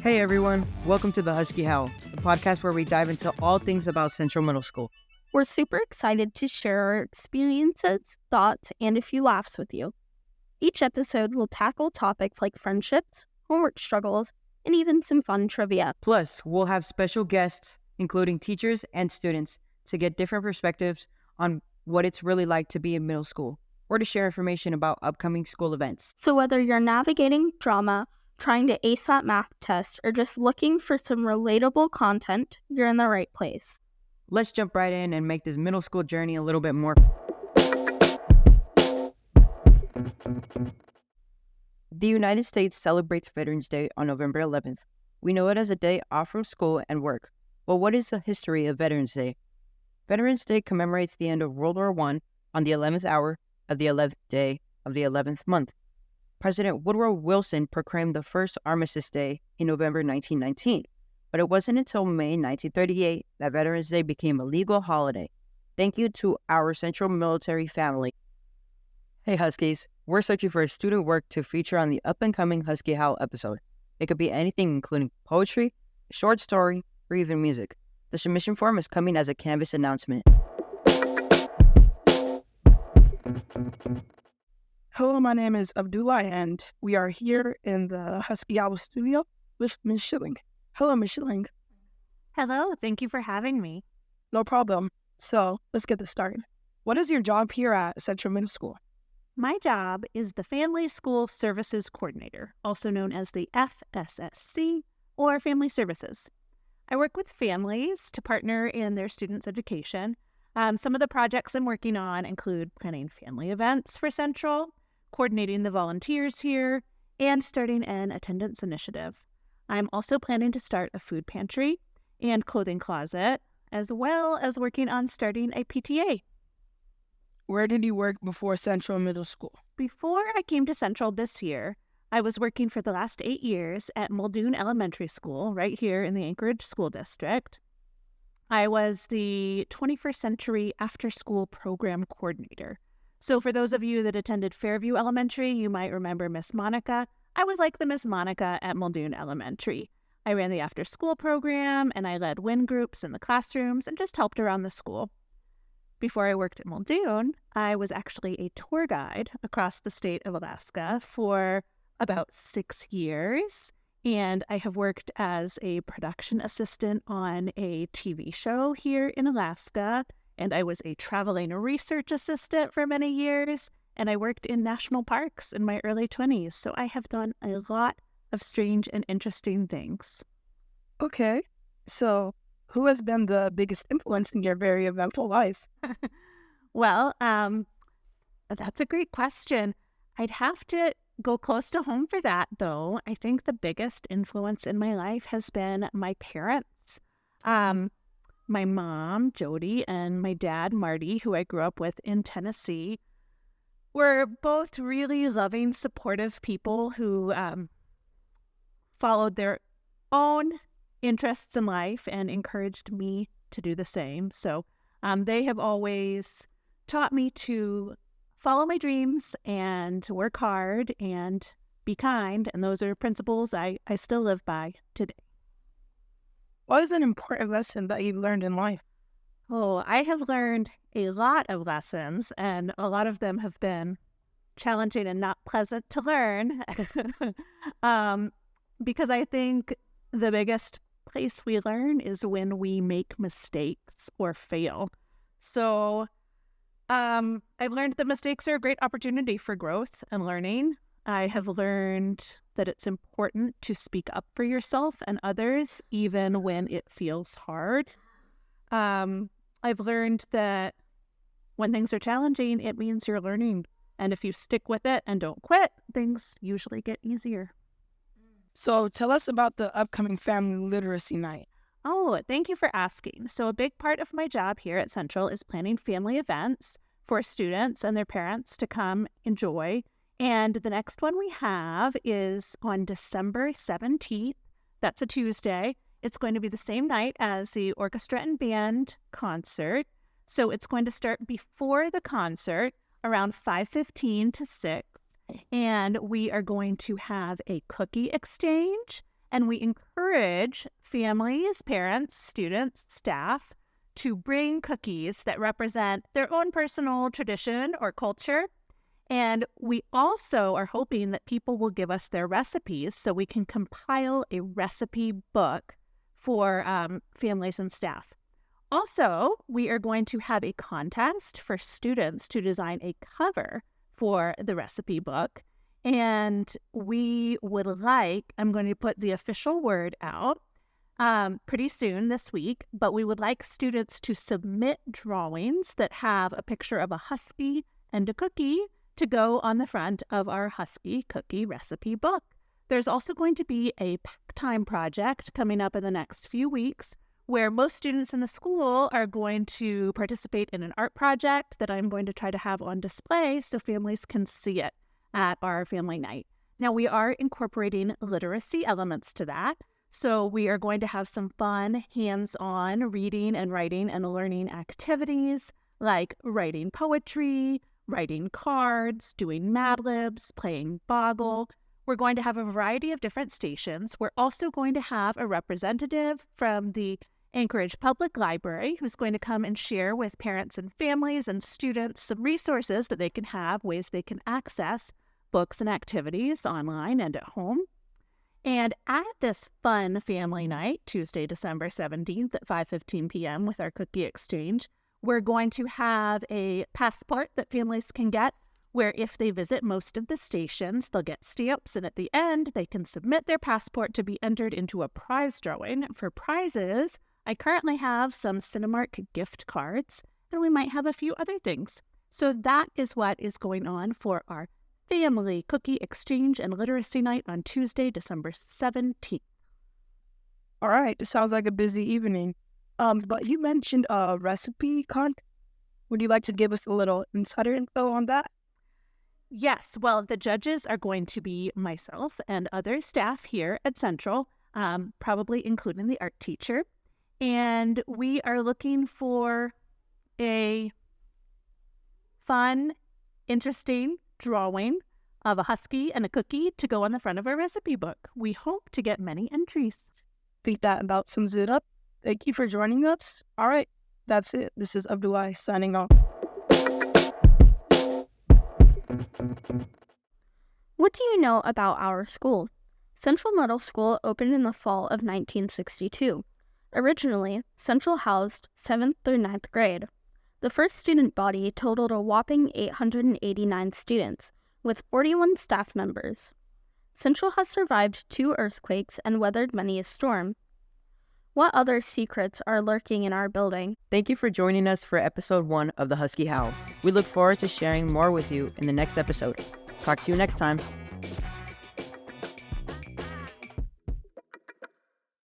Hey everyone, welcome to the Husky Howl, the podcast where we dive into all things about Central Middle School. We're super excited to share our experiences, thoughts, and a few laughs with you. Each episode will tackle topics like friendships, homework struggles, and even some fun trivia. Plus, we'll have special guests, including teachers and students, to get different perspectives on what it's really like to be in middle school, or to share information about upcoming school events. So whether you're navigating drama, trying to ace that math test, or just looking for some relatable content, you're in the right place. Let's jump right in and make this middle school journey a little bit more. The United States celebrates Veterans Day on November 11th. We know it as a day off from school and work. But what is the history of Veterans Day? Veterans Day commemorates the end of World War I on the 11th hour of the 11th day of the 11th month. President Woodrow Wilson proclaimed the first Armistice Day in November 1919, but it wasn't until May 1938 that Veterans Day became a legal holiday. Thank you to our Central military family. Hey Huskies, we're searching for a student work to feature on the up-and-coming Husky Howl episode. It could be anything including poetry, a short story, or even music. The submission form is coming as a Canvas announcement. Hello, my name is Abdullah, and we are here in the Husky Howl studio with Ms. Schilling. Hello, Ms. Schilling. Hello, thank you for having me. No problem. So, let's get this started. What is your job here at Central Middle School? My job is the Family School Services Coordinator, also known as the FSSC, or Family Services. I work with families to partner in their students' education. Some of the projects I'm working on include planning family events for Central, coordinating the volunteers here, and starting an attendance initiative. I'm also planning to start a food pantry and clothing closet, as well as working on starting a PTA. Where did you work before Central Middle School? Before I came to Central this year, I was working for the last 8 years at Muldoon Elementary School, right here in the Anchorage School District. I was the 21st Century After School Program Coordinator. So for those of you that attended Fairview Elementary, you might remember Miss Monica. I was like the Miss Monica at Muldoon Elementary. I ran the after school program, and I led WIN groups in the classrooms and just helped around the school. Before I worked at Muldoon, I was actually a tour guide across the state of Alaska for about 6 years. And I have worked as a production assistant on a TV show here in Alaska. And I was a traveling research assistant for many years. And I worked in national parks in my early 20s. So I have done a lot of strange and interesting things. Okay. So, who has been the biggest influence in your very eventful life? Well, that's a great question. I'd have to go close to home for that, though. I think the biggest influence in my life has been my parents. My mom, Jody, and my dad, Marty, who I grew up with in Tennessee, were both really loving, supportive people who followed their own interests in life and encouraged me to do the same. So they have always taught me to follow my dreams and to work hard and be kind. And those are principles I still live by today. What is an important lesson that you've learned in life? Oh, I have learned a lot of lessons, and a lot of them have been challenging and not pleasant to learn. Because I think the biggest place we learn is when we make mistakes or fail. So I've learned that mistakes are a great opportunity for growth and learning. I have learned that it's important to speak up for yourself and others, even when it feels hard. I've learned that when things are challenging, it means you're learning. And if you stick with it and don't quit, things usually get easier. So, tell us about the upcoming Family Literacy Night. Oh, thank you for asking. So a big part of my job here at Central is planning family events for students and their parents to come enjoy. And the next one we have is on December 17th. That's a Tuesday. It's going to be the same night as the orchestra and band concert. So it's going to start before the concert around 5:15 to 6. And we are going to have a cookie exchange And we encourage families, parents, students, staff to bring cookies that represent their own personal tradition or culture. And we also are hoping that people will give us their recipes so we can compile a recipe book for families and staff. Also, we are going to have a contest for students to design a cover for the recipe book. And we would like, I'm going to put the official word out pretty soon this week, but we would like students to submit drawings that have a picture of a husky and a cookie to go on the front of our Husky Cookie Recipe Book. There's also going to be a pack time project coming up in the next few weeks where most students in the school are going to participate in an art project that I'm going to try to have on display so families can see it at our family night. Now, we are incorporating literacy elements to that. So we are going to have some fun, hands-on reading and writing and learning activities like writing poetry, writing cards, doing Mad Libs, playing Boggle. We're going to have a variety of different stations. We're also going to have a representative from the Anchorage Public Library who's going to come and share with parents and families and students some resources that they can have, ways they can access books and activities online and at home. And at this fun family night, Tuesday, December 17th at 5:15 p.m. with our cookie exchange, we're going to have a passport that families can get where if they visit most of the stations, they'll get stamps, and at the end, they can submit their passport to be entered into a prize drawing. For prizes, I currently have some Cinemark gift cards, and we might have a few other things. So that is what is going on for our family cookie exchange and literacy night on Tuesday, December 17th. All right, it sounds like a busy evening. But you mentioned a recipe contest. Would you like to give us a little insider info on that? Yes, well, the judges are going to be myself and other staff here at Central, probably including the art teacher. And we are looking for a fun, interesting drawing of a husky and a cookie to go on the front of our recipe book. We hope to get many entries. Think that about sums it up. Thank you for joining us. All right, that's it. This is Abdullah signing off. What do you know about our school? Central Middle School opened in the fall of 1962. Originally, Central housed 7th through 9th grade. The first student body totaled a whopping 889 students, with 41 staff members. Central has survived 2 earthquakes and weathered many a storm. What other secrets are lurking in our building? Thank you for joining us for episode 1 of the Husky Howl. We look forward to sharing more with you in the next episode. Talk to you next time.